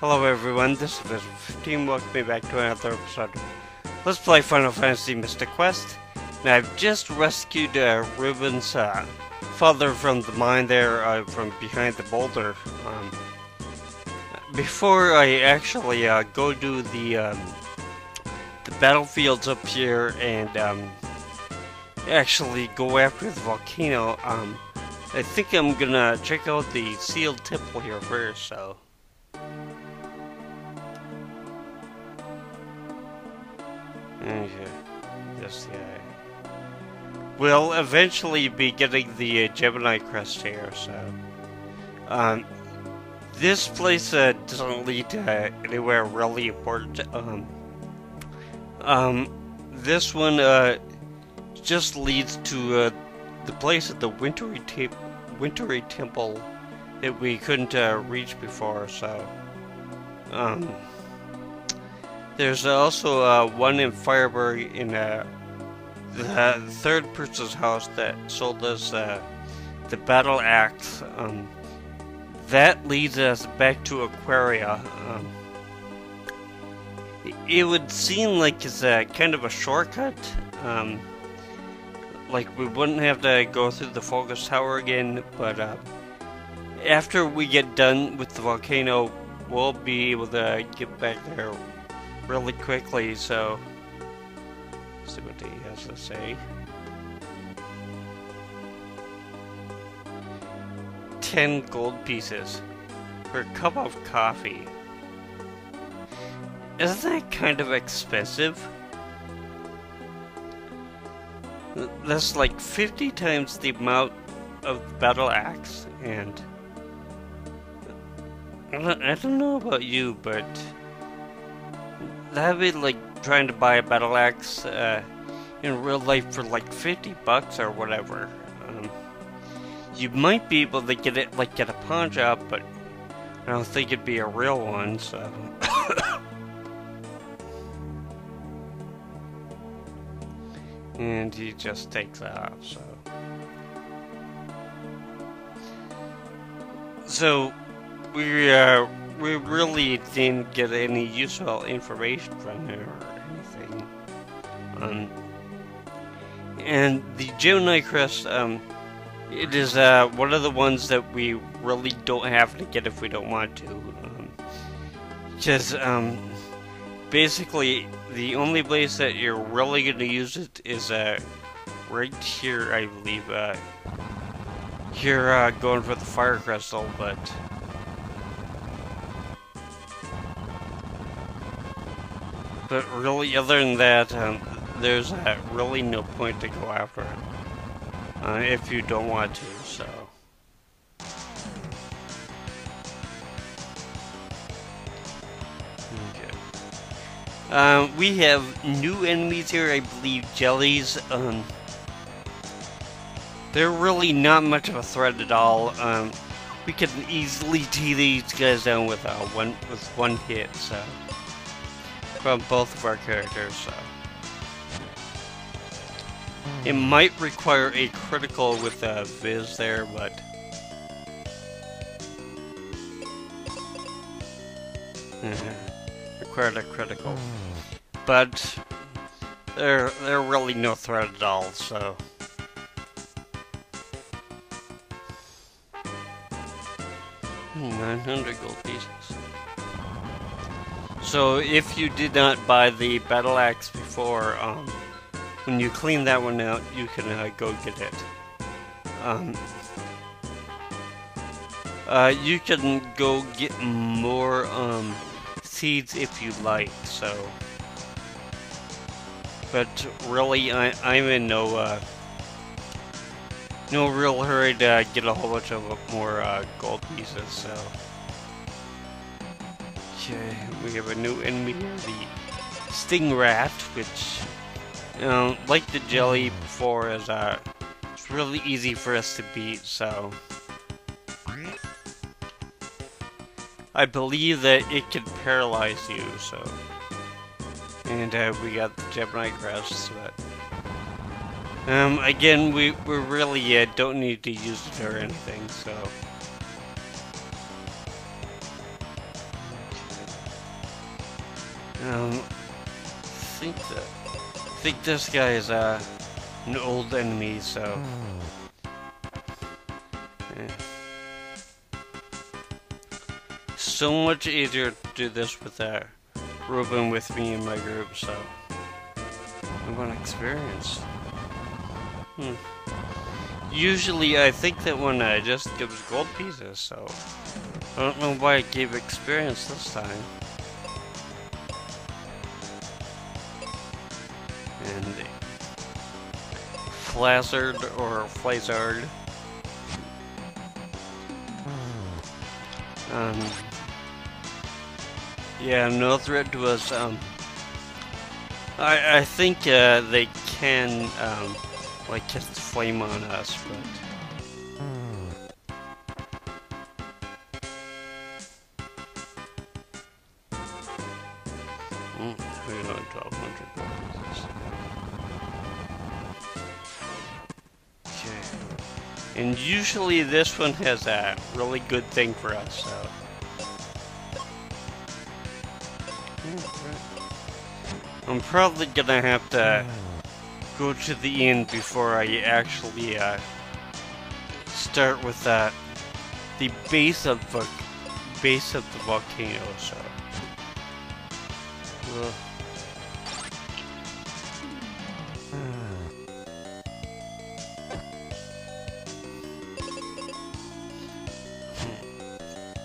Hello everyone, this is Visual15. Welcome me back to another episode of Let's Play Final Fantasy Mystic Quest. And I've just rescued Ruben's father from the mine there, from behind the boulder. Before I actually go to the battlefields up here and actually go after the volcano, I think I'm gonna check out the sealed temple here first, so... Okay, yes, yeah. We'll eventually be getting the Gemini crest here, so... this place doesn't lead to anywhere really important. This one just leads to the place at the Wintry Temple that we couldn't reach before, so... There's also one in Fireburg in the third person's house that sold us the battle axe. That leads us back to Aquaria. It would seem like it's kind of a shortcut. Like we wouldn't have to go through the Focus Tower again, but after we get done with the volcano, we'll be able to get back there really quickly, so let's see what he has to say. 10 gold pieces for a cup of coffee. Isn't that kind of expensive? That's like 50 times the amount of the battle axe, and I don't know about you, but that'd be like trying to buy a battle axe in real life for like 50 bucks or whatever. You might be able to get it like at a pawn shop, but I don't think it'd be a real one, so... And he just takes off, so... So, we really didn't get any useful information from her or anything. And the Gemini crest, it is one of the ones that we really don't have to get if we don't want to. Because basically the only place that you're really going to use it is right here, I believe. Here, going for the fire crystal, but really, other than that, there's really no point to go after it if you don't want to, so. Okay. We have new enemies here, I believe, jellies. They're really not much of a threat at all. We can easily tee these guys down with one hit, so. From both of our characters, so. It might require a critical with Viz there, but... required a critical. But they're really no threat at all, so... 900 gold pieces. So if you did not buy the battle axe before, when you clean that one out, you can go get it. You can go get more seeds if you like. So, but really, I'm in no real hurry to get a whole bunch of more gold pieces. So. Okay, we have a new enemy here, the Sting Rat, which, like the jelly before, is it's really easy for us to beat, so... I believe that it can paralyze you, so... And we got the Gemini crest, but... again, we really don't need to use it or anything, so... I think this guy is an old enemy, so yeah. So much easier to do this with Ruben with me in my group, so I want experience. Usually I think that one just gives gold pieces, so I don't know why it gave experience this time. And Flazzard or Flazard. Yeah, no threat to us. I think they can like cast the flame on us, but we're going 1,200 pieces. Okay, and usually this one has a really good thing for us, so. I'm probably gonna have to go to the end before I actually start with the base of the volcano. So,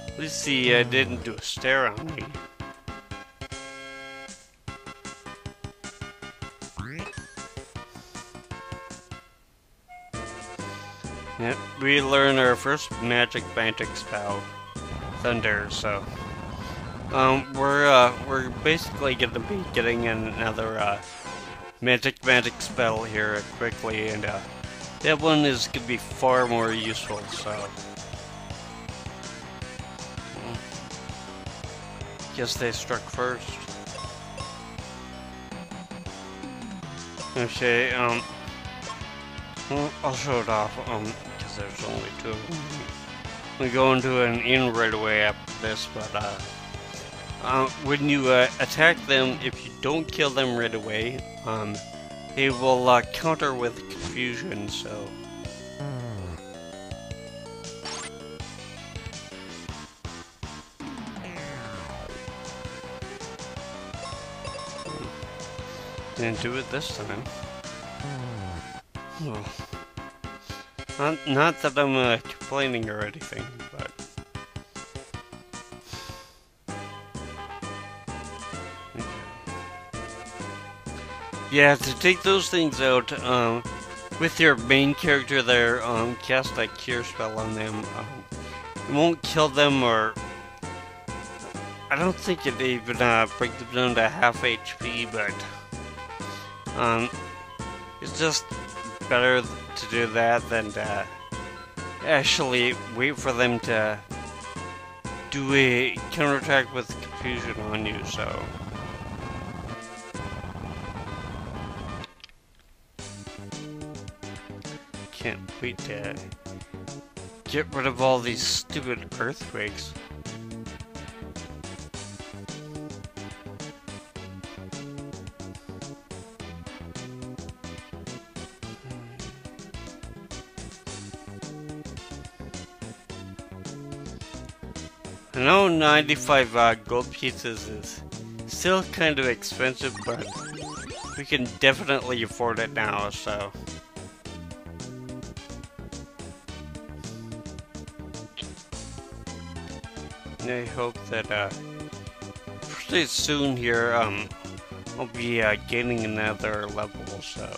at least he didn't do a stare on me. Yep, we learn our first magic spell, Thunder. So, we're basically gonna be getting another magic spell here quickly, and that one is gonna be far more useful. So, guess they struck first. Okay, I'll show it off, because there's only two of them. We go into an inn right away after this, but, when you, attack them, if you don't kill them right away, they will, counter with confusion, so. Didn't do it this time. Well, not that I'm complaining or anything, but yeah, to take those things out with your main character there, cast a cure spell on them. It won't kill them, or I don't think it even brings them down to half HP, but it's just better to do that than to actually wait for them to do a counterattack with confusion on you, so. Can't wait to get rid of all these stupid earthquakes. I know 95 gold pieces is still kind of expensive, but we can definitely afford it now, so. I hope that pretty soon here I'll be gaining another level, so.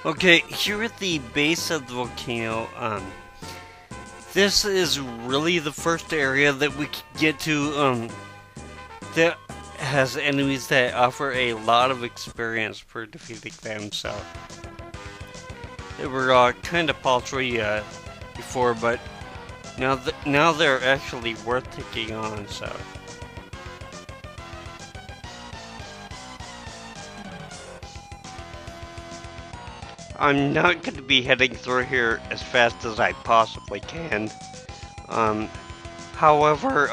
Okay, here at the base of the volcano, this is really the first area that we can get to, that has enemies that offer a lot of experience for defeating them, so. They were kind of paltry before, but now they're actually worth taking on. So. I'm not going to be heading through here as fast as I possibly can. However,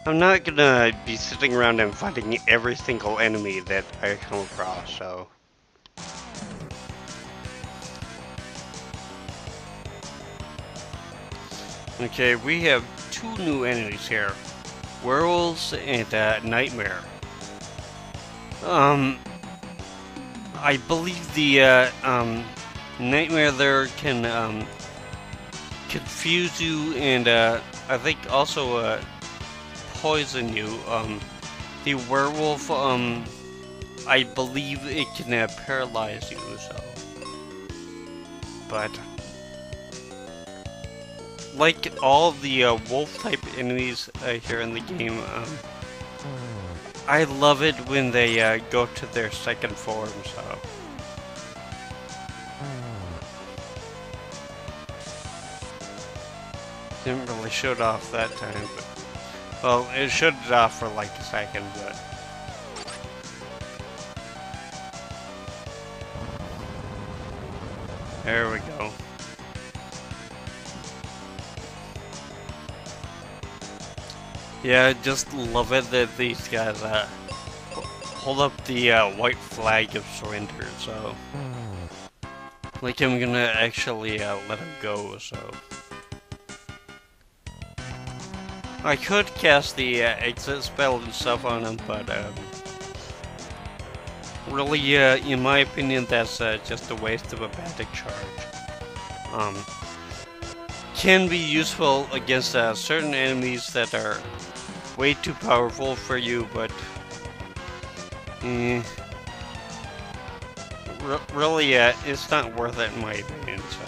I'm not gonna be sitting around and fighting every single enemy that I come across, so. Okay, we have two new enemies here. Werewolves and Nightmare. I believe the Nightmare there can confuse you and I think also poison you. The werewolf, I believe it can paralyze you, so. But like all the wolf-type enemies here in the game, I love it when they go to their second form, so. Didn't really show it off that time, but. Well, it showed it off for like a second, but. There we go. Yeah, I just love it that these guys hold up the white flag of surrender, so. Like, I'm gonna actually let him go, so. I could cast the exit spell and stuff on him, but really, in my opinion, that's just a waste of a magic charge. Can be useful against certain enemies that are way too powerful for you, but really, it's not worth it in my opinion. So.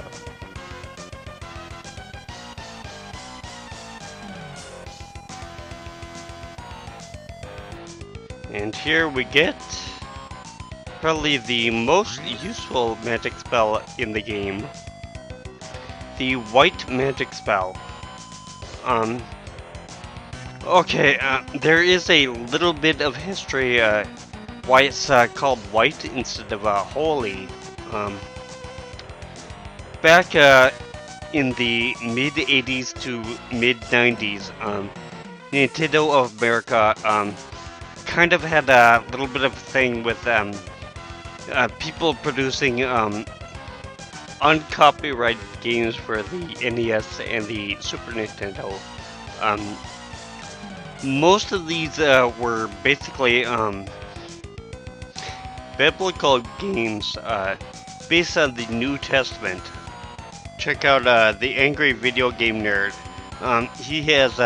And here we get probably the most useful magic spell in the game. The white magic spell. Okay, there is a little bit of history why it's called white instead of holy. Back in the mid-80s to mid-90s, Nintendo of America kind of had a little bit of a thing with people producing uncopyrighted games for the NES and the Super Nintendo. Most of these were basically biblical games based on the New Testament. Check out the Angry Video Game Nerd. He has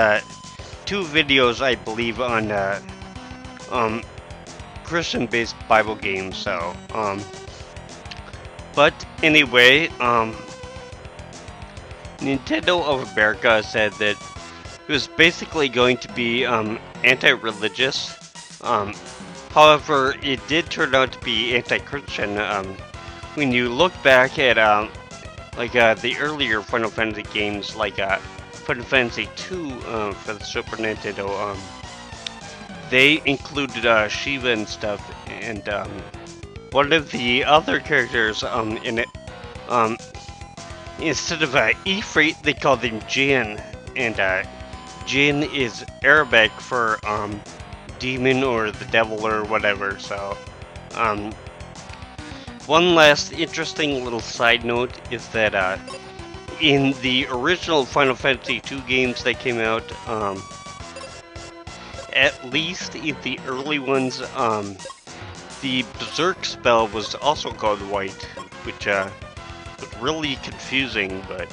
2 videos, I believe, on Christian-based Bible games. So, but anyway, Nintendo of America said that it was basically going to be anti-religious. However, it did turn out to be anti-Christian. When you look back at like the earlier Final Fantasy games, like Final Fantasy II for the Super Nintendo, they included Shiva and stuff, and one of the other characters in it, instead of Ifrit, they called him Jinn, and Jinn is Arabic for demon or the devil or whatever. So, one last interesting little side note is that in the original Final Fantasy II games that came out, at least in the early ones, the Berserk spell was also called white, which was really confusing, but.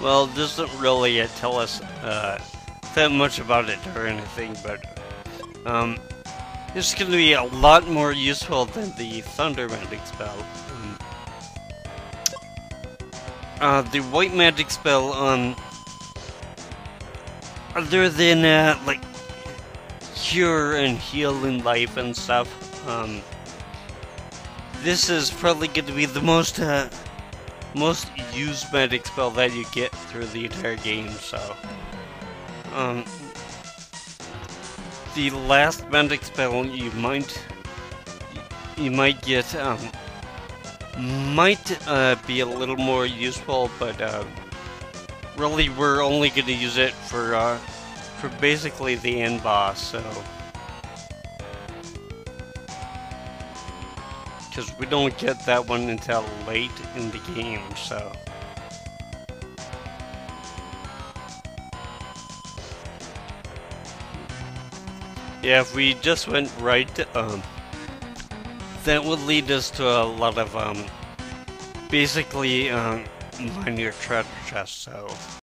Well, it doesn't really tell us that much about it or anything, but it's going to be a lot more useful than the Thunder Magic spell. The White Magic spell, other than like cure and heal in life and stuff. This is probably going to be the most used medic spell that you get through the entire game. So, the last medic spell you might get might be a little more useful, but really we're only going to use it for basically the end boss. So. Because we don't get that one until late in the game, so... Yeah, if we just went right, that would lead us to a lot of, basically, minor treasure chests, so...